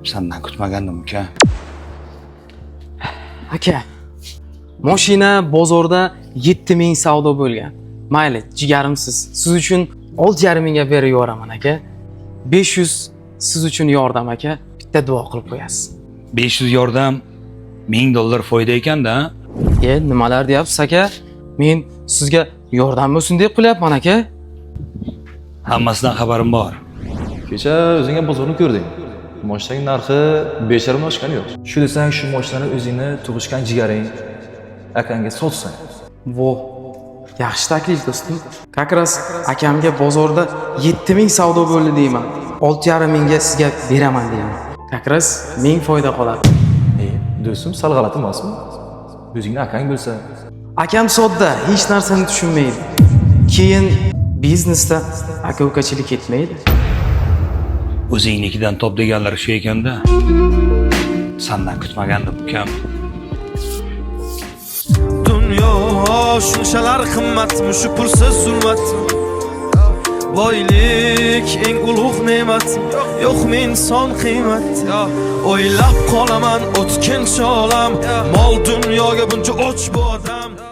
Senden kutmagandim uka. Aka, mashina bozorda 7000 savdo bo'lgan. Mayli, jigarimsiz. Siz uchun 6,5 mingga berib yuboraman aka. 500 siz uchun yordam aka. Bitta duo qilib qo'yasiz. 500 yordam $1000 foyda ekanda. Nimalar deyapsiz aka? Men sizga yordam bo'lsin deb qilyapman aka. Hammasidan xabarim bor. Kecha o'zingga bozorni ko'rding. Moshinaning narxi 5,5 oshgani yo'q. Shu desang, shu mashinani o'zingni tug'ishgan jigaring akangga sotsang. Vo, yaxshi taklif do'stim. Kakras akamga bozorda 7000 savdo bo'ldi deyman. 6,5 mingga sizga beraman deyman. Kakras 1000 foyda qoladi. Do'stim, sal g'alati emasmi? O'zingni akang bo'lsa, Akam sodda, hech narsani tushunmaydi. Keyin biznesda aka-ukachilik ketmaydi. O'zingnikidan top deganlar shu ekanda. Senden kutmagandim ukam. Dunyo shunchalar qimmatmi, shu pulsiz zulmat. Boylik eng ulug' ne'mat, yo'qmi inson qiymat. O'ylab qolaman o'tkinchi olam, mol dunyoga buncha och bu odam.